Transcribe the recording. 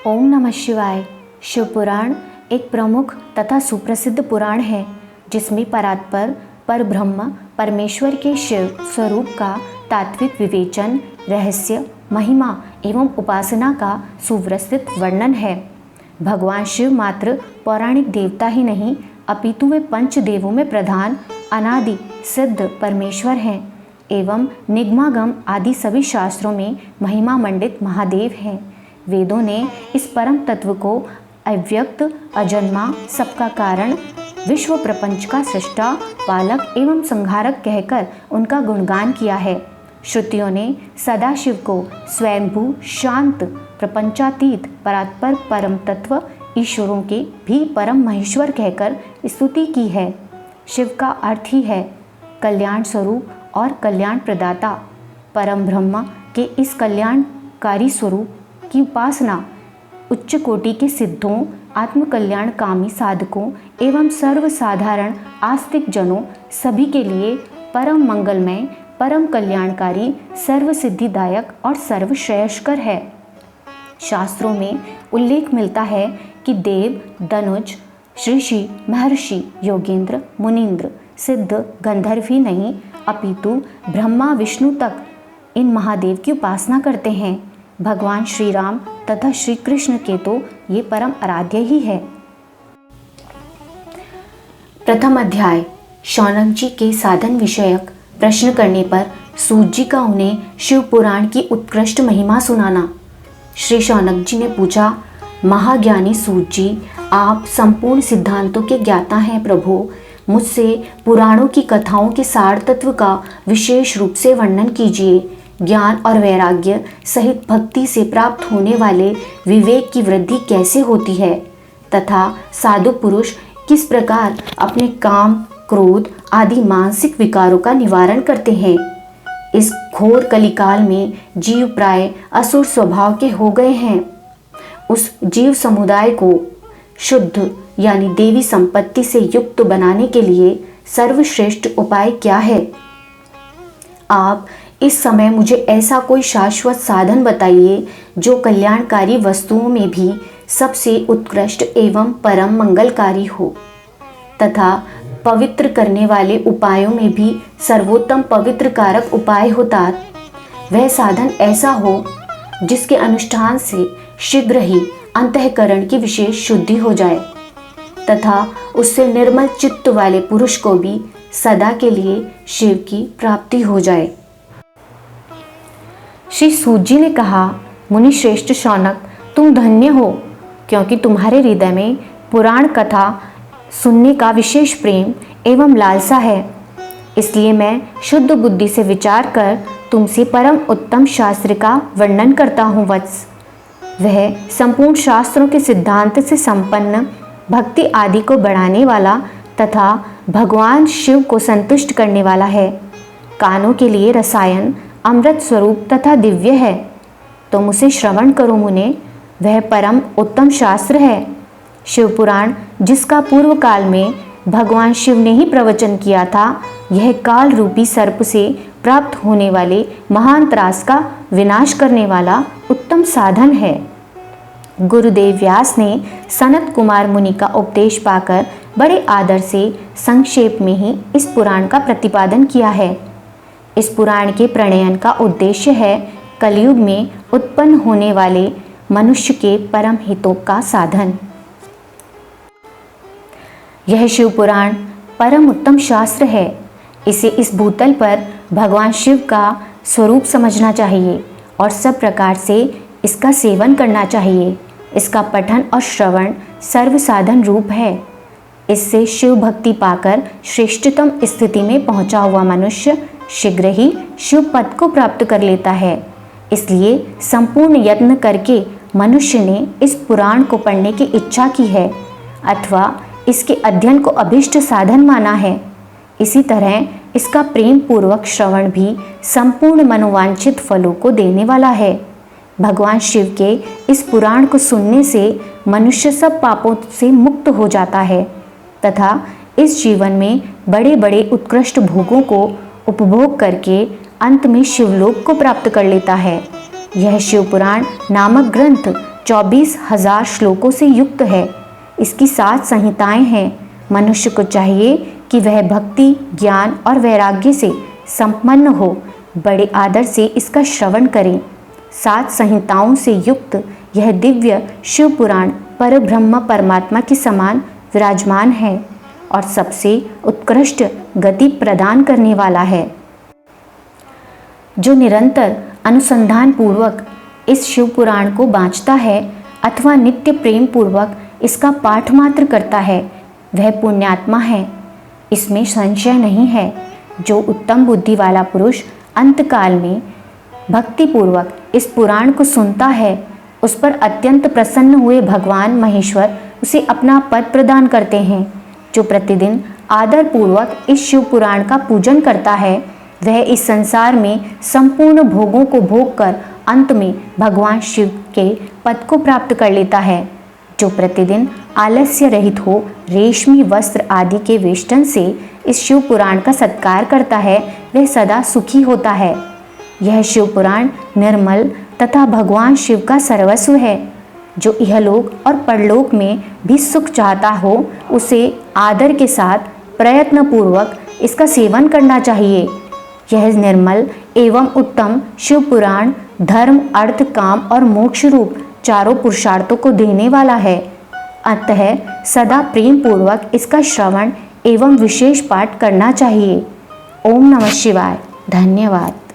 ओम नमः शिवाय। शिव पुराण एक प्रमुख तथा सुप्रसिद्ध पुराण है जिसमें परात्पर परब्रह्म परमेश्वर के शिव स्वरूप का तात्विक विवेचन, रहस्य, महिमा एवं उपासना का सुव्यवस्थित वर्णन है। भगवान शिव मात्र पौराणिक देवता ही नहीं अपितु वे पंचदेवों में प्रधान अनादि सिद्ध परमेश्वर हैं एवं निगमागम आदि सभी शास्त्रों में महिमा मंडित महादेव हैं। वेदों ने इस परम तत्व को अव्यक्त, अजन्मा, सबका कारण, विश्व प्रपंच का सृष्टा, पालक एवं संहारक कहकर उनका गुणगान किया है। श्रुतियों ने सदाशिव को स्वयंभू, शांत, प्रपंचातीत, परात्पर परम तत्व, ईश्वरों के भी परम महेश्वर कहकर स्तुति की है। शिव का अर्थ ही है कल्याण स्वरूप और कल्याण प्रदाता। परम ब्रह्म के इस कल्याणकारी स्वरूप की उपासना उच्च कोटि के सिद्धों, आत्मकल्याण कामी साधकों एवं सर्वसाधारण आस्तिक जनों सभी के लिए परम मंगलमय, परम कल्याणकारी, सर्व सिद्धिदायक और सर्वश्रेयस्कर है। शास्त्रों में उल्लेख मिलता है कि देव, दनुज, ऋषि, महर्षि, योगेंद्र, मुनीन्द्र, सिद्ध, गंधर्व ही नहीं अपितु ब्रह्मा विष्णु तक इन महादेव की उपासना करते हैं। भगवान श्री राम तथा श्री कृष्ण के तो ये परम आराध्य ही है। प्रथम अध्याय। शौनक जी के साधन विषयक प्रश्न करने पर सूत जी का उन्हें शिव पुराण की उत्कृष्ट महिमा सुनाना। श्री शौनक जी ने पूछा, महाज्ञानी सूत जी, आप संपूर्ण सिद्धांतों के ज्ञाता हैं प्रभु। मुझसे पुराणों की कथाओं के सार तत्व का विशेष रूप से वर्णन कीजिए। ज्ञान और वैराग्य सहित भक्ति से प्राप्त होने वाले विवेक की वृद्धि कैसे होती है तथा साधु पुरुष किस प्रकार अपने काम, क्रोध आदि मानसिक विकारों का निवारण करते हैं। इस घोर कलिकाल में जीव प्राय असुर स्वभाव के हो गए हैं। उस जीव समुदाय को शुद्ध यानी देवी संपत्ति से युक्त बनाने के लिए सर्वश्रेष्ठ उपाय क्या है? आप इस समय मुझे ऐसा कोई शाश्वत साधन बताइए जो कल्याणकारी वस्तुओं में भी सबसे उत्कृष्ट एवं परम मंगलकारी हो तथा पवित्र करने वाले उपायों में भी सर्वोत्तम पवित्र कारक उपाय होता। वह साधन ऐसा हो जिसके अनुष्ठान से शीघ्र ही अंतःकरण की विशेष शुद्धि हो जाए तथा उससे निर्मल चित्त वाले पुरुष को भी सदा के लिए शिव की प्राप्ति हो जाए। श्री सूत जी ने कहा, मुनि श्रेष्ठ शौनक, तुम धन्य हो क्योंकि तुम्हारे हृदय में पुराण कथा सुनने का विशेष प्रेम एवं लालसा है। इसलिए मैं शुद्ध बुद्धि से विचार कर तुमसे परम उत्तम शास्त्र का वर्णन करता हूँ वत्स। वह संपूर्ण शास्त्रों के सिद्धांत से संपन्न, भक्ति आदि को बढ़ाने वाला तथा भगवान शिव को संतुष्ट करने वाला है। कानों के लिए रसायन, अमृत स्वरूप तथा दिव्य है। तुम उसे श्रवण करो मुने, वह परम उत्तम शास्त्र है। शिव पुराण जिसका पूर्व काल में भगवान शिव ने ही प्रवचन किया था, यह काल रूपी सर्प से प्राप्त होने वाले महान त्रास का विनाश करने वाला उत्तम साधन है। गुरुदेव व्यास ने सनत कुमार मुनि का उपदेश पाकर बड़े आदर से संक्षेप में ही इस पुराण का प्रतिपादन किया है। इस पुराण के प्रणयन का उद्देश्य है कलयुग में उत्पन्न होने वाले मनुष्य के परम हितों का साधन। यह शिव पुराण परम उत्तम शास्त्र है। इसे इस भूतल पर भगवान शिव का स्वरूप समझना चाहिए और सब प्रकार से इसका सेवन करना चाहिए। इसका पठन और श्रवण सर्व साधन रूप है। इससे शिव भक्ति पाकर श्रेष्ठतम स्थिति में पहुंचा हुआ मनुष्य शीघ्र ही शिव पद को प्राप्त कर लेता है। इसलिए संपूर्ण यत्न करके मनुष्य ने इस पुराण को पढ़ने की इच्छा की है अथवा इसके अध्ययन को अभिष्ट साधन माना है। इसी तरह इसका प्रेम पूर्वक श्रवण भी संपूर्ण मनोवांछित फलों को देने वाला है। भगवान शिव के इस पुराण को सुनने से मनुष्य सब पापों से मुक्त हो जाता है तथा इस जीवन में बड़े बड़े उत्कृष्ट भोगों को उपभोग करके अंत में शिवलोक को प्राप्त कर लेता है। यह शिव पुराण नामक ग्रंथ 24,000 श्लोकों से युक्त है। इसकी 7 संहिताएं हैं। मनुष्य को चाहिए कि वह भक्ति, ज्ञान और वैराग्य से संपन्न हो, बड़े आदर से इसका श्रवण करें। 7 संहिताओं से युक्त यह दिव्य शिव पुराण परब्रह्म परमात्मा के समान विराजमान है और सबसे उत्कृष्ट गति प्रदान करने वाला है। जो निरंतर अनुसंधान पूर्वक इस शिव पुराण को बाँचता है अथवा नित्य प्रेम पूर्वक इसका पाठ मात्र करता है, वह पुण्यात्मा है, इसमें संशय नहीं है। जो उत्तम बुद्धि वाला पुरुष अंतकाल में भक्तिपूर्वक इस पुराण को सुनता है, उस पर अत्यंत प्रसन्न हुए भगवान महेश्वर उसे अपना पद प्रदान करते हैं। जो प्रतिदिन आदरपूर्वक इस शिव पुराण का पूजन करता है, वह इस संसार में संपूर्ण भोगों को भोग कर अंत में भगवान शिव के पद को प्राप्त कर लेता है। जो प्रतिदिन आलस्य रहित हो रेशमी वस्त्र आदि के वेष्टन से इस शिव पुराण का सत्कार करता है, वह सदा सुखी होता है। यह शिव पुराण निर्मल तथा भगवान शिव का सर्वस्व है। जो इहलोक और परलोक में भी सुख चाहता हो, उसे आदर के साथ प्रयत्नपूर्वक इसका सेवन करना चाहिए। यह निर्मल एवं उत्तम शिव पुराण धर्म, अर्थ, काम और मोक्ष रूप चारों पुरुषार्थों को देने वाला है। अतः सदा प्रेम पूर्वक इसका श्रवण एवं विशेष पाठ करना चाहिए। ओम नमः शिवाय। धन्यवाद।